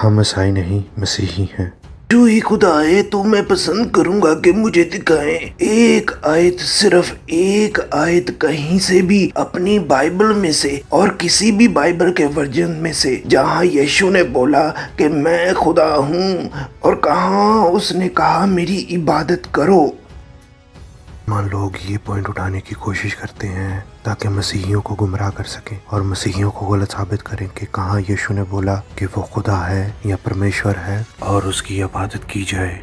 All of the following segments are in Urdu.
ہم عیسائی نہیں مسیحی ہیں۔ جو ہی خدا ہے تو میں پسند کروں گا کہ مجھے دکھائیں ایک آیت، صرف ایک آیت کہیں سے بھی اپنی بائبل میں سے اور کسی بھی بائبل کے ورژن میں سے جہاں یشوع نے بولا کہ میں خدا ہوں، اور کہاں اس نے کہا میری عبادت کرو۔ لوگ یہ پوائنٹ اٹھانے کی کوشش کرتے ہیں تاکہ مسیحیوں کو گمراہ کر سکیں اور مسیحیوں کو غلط ثابت کریں کہ کہاں یشوع نے بولا کہ وہ خدا ہے یا پرمیشور ہے اور اس کی عبادت کی جائے۔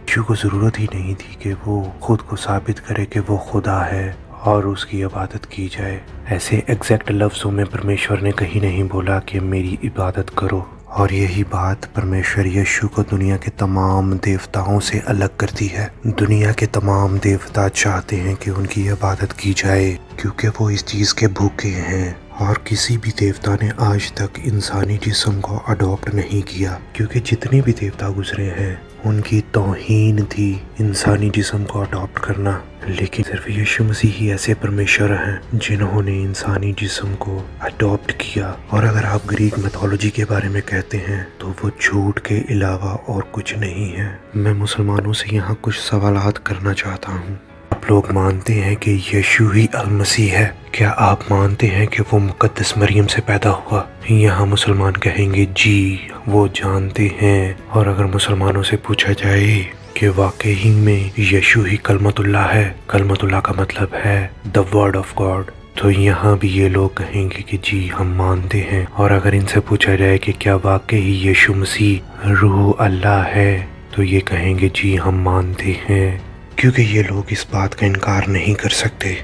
یشوع کو ضرورت ہی نہیں تھی کہ وہ خود کو ثابت کرے کہ وہ خدا ہے اور اس کی عبادت کی جائے۔ ایسے ایگزیکٹ لفظوں میں پرمیشور نے کہیں نہیں بولا کہ میری عبادت کرو، اور یہی بات پرمیشور یشوع کو دنیا کے تمام دیوتاؤں سے الگ کرتی ہے۔ دنیا کے تمام دیوتا چاہتے ہیں کہ ان کی عبادت کی جائے کیونکہ وہ اس چیز کے بھوکے ہیں، اور کسی بھی دیوتا نے آج تک انسانی جسم کو اڈاپٹ نہیں کیا، کیونکہ جتنے بھی دیوتا گزرے ہیں ان کی توہین تھی انسانی جسم کو اڈاپٹ کرنا، لیکن صرف یشوع مسیح ہی ایسے پرمیشور ہیں جنہوں نے انسانی جسم کو اڈاپٹ کیا۔ اور اگر آپ گریک میتھولوجی کے بارے میں کہتے ہیں تو وہ جھوٹ کے علاوہ اور کچھ نہیں ہے۔ میں مسلمانوں سے یہاں کچھ سوالات کرنا چاہتا ہوں۔ آپ لوگ مانتے ہیں کہ یشوع ہی المسیح ہے؟ کیا آپ مانتے ہیں کہ وہ مقدس مریم سے پیدا ہوا؟ یہاں مسلمان کہیں گے جی وہ جانتے ہیں۔ اور اگر مسلمانوں سے پوچھا جائے کہ واقعی میں یشوع ہی کلمت اللہ ہے، کلمت اللہ کا مطلب ہے the word of God، تو یہاں بھی یہ لوگ کہیں گے کہ جی ہم مانتے ہیں۔ اور اگر ان سے پوچھا جائے کہ کیا واقعی یشوع مسیح روح اللہ ہے، تو یہ کہیں گے جی ہم مانتے ہیں، کیونکہ یہ لوگ اس بات کا انکار نہیں کر سکتے،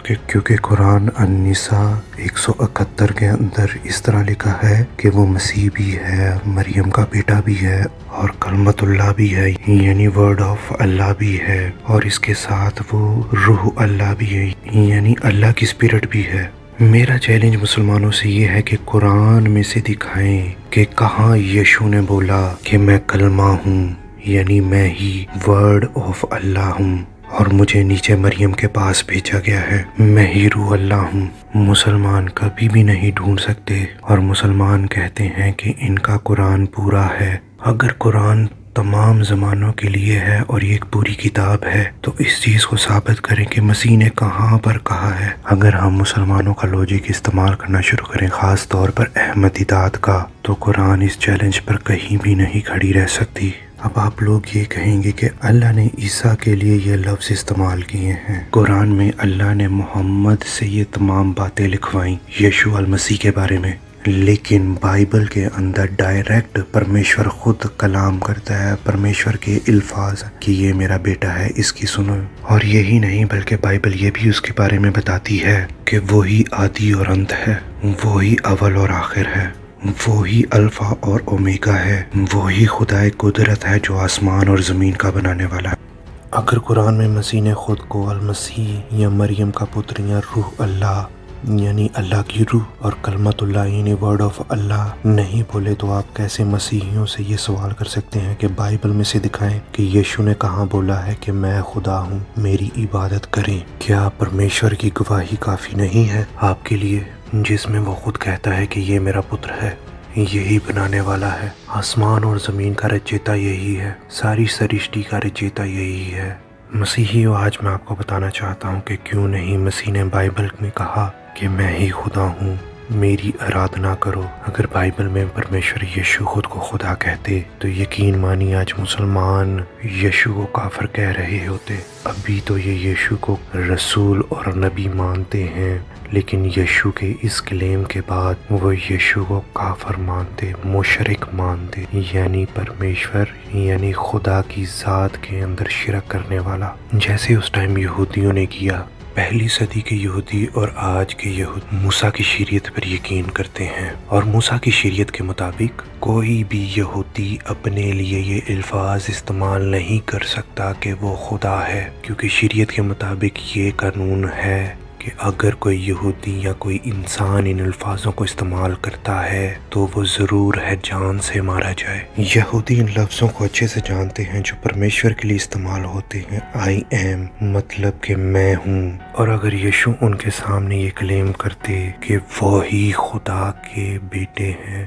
کیونکہ قرآن النساء 171 کے اندر اس طرح لکھا ہے کہ وہ مسیح بھی ہے، مریم کا بیٹا بھی ہے، اور کلمت اللہ بھی ہے، یعنی ورڈ آف اللہ بھی ہے، اور اس کے ساتھ وہ روح اللہ بھی ہے، یعنی اللہ کی اسپرٹ بھی ہے۔ میرا چیلنج مسلمانوں سے یہ ہے کہ قرآن میں سے دکھائیں کہ کہاں یشوع نے بولا کہ میں کلمہ ہوں، یعنی میں ہی ورڈ آف اللہ ہوں اور مجھے نیچے مریم کے پاس بھیجا گیا ہے، میں ہی روح اللہ ہوں۔ مسلمان کبھی بھی نہیں ڈھونڈ سکتے، اور مسلمان کہتے ہیں کہ ان کا قرآن پورا ہے۔ اگر قرآن تمام زمانوں کے لیے ہے اور یہ ایک پوری کتاب ہے تو اس چیز کو ثابت کریں کہ مسیح نے کہاں پر کہا ہے۔ اگر ہم مسلمانوں کا لوجک استعمال کرنا شروع کریں، خاص طور پر احمد دیدات کا، تو قرآن اس چیلنج پر کہیں بھی نہیں کھڑی رہ سکتی۔ اب آپ لوگ یہ کہیں گے کہ اللہ نے عیسیٰ کے لیے یہ لفظ استعمال کیے ہیں، قرآن میں اللہ نے محمد سے یہ تمام باتیں لکھوائیں یشوع المسیح کے بارے میں، لیکن بائبل کے اندر ڈائریکٹ پرمیشور خود کلام کرتا ہے، پرمیشور کے الفاظ کہ یہ میرا بیٹا ہے اس کی سنو۔ اور یہی نہیں بلکہ بائبل یہ بھی اس کے بارے میں بتاتی ہے کہ وہی آدی اور انت ہے، وہی اول اور آخر ہے، وہی الفا اور اومیگا ہے، وہی خدائے قدرت ہے جو آسمان اور زمین کا بنانے والا ہے۔ اگر قرآن میں مسیح نے خود کو المسیح یا مریم کا پتر یا روح اللہ یعنی اللہ کی روح اور کلمت اللہ یعنی ورڈ آف اللہ نہیں بولے، تو آپ کیسے مسیحیوں سے یہ سوال کر سکتے ہیں کہ بائبل میں سے دکھائیں کہ یشوع نے کہاں بولا ہے کہ میں خدا ہوں، میری عبادت کریں؟ کیا پرمیشور کی گواہی کافی نہیں ہے آپ کے لیے، جس میں وہ خود کہتا ہے کہ یہ میرا پتر ہے، یہی بنانے والا ہے، آسمان اور زمین کا رچیتا یہی ہے، ساری سرشٹی کا رچیتا یہی ہے؟ مسیحیوں، آج میں آپ کو بتانا چاہتا ہوں کہ کیوں نہیں مسیح نے بائبل میں کہا کہ میں ہی خدا ہوں، میری آرادھنا کرو۔ اگر بائبل میں پرمیشور یشوع خود کو خدا کہتے تو یقین مانی آج مسلمان یشوع کو کافر کہہ رہے ہوتے۔ ابھی تو یہ یشوع کو رسول اور نبی مانتے ہیں، لیکن یشوع کے اس کلیم کے بعد وہ یشوع کو کافر مانتے، مشرک مانتے، یعنی پرمیشور یعنی خدا کی ذات کے اندر شرک کرنے والا، جیسے اس ٹائم یہودیوں نے کیا۔ پہلی صدی کے یہودی اور آج کے یہود موسیٰ کی شریعت پر یقین کرتے ہیں، اور موسیٰ کی شریعت کے مطابق کوئی بھی یہودی اپنے لیے یہ الفاظ استعمال نہیں کر سکتا کہ وہ خدا ہے، کیونکہ شریعت کے مطابق یہ قانون ہے کہ اگر کوئی یہودی یا کوئی انسان ان الفاظوں کو استعمال کرتا ہے تو وہ ضرور ہے جان سے مارا جائے۔ یہودی ان لفظوں کو اچھے سے جانتے ہیں جو پرمیشور کے لیے استعمال ہوتے ہیں، آئی ایم مطلب کہ میں ہوں، اور اگر یشوع ان کے سامنے یہ کلیم کرتے کہ وہی خدا کے بیٹے ہیں،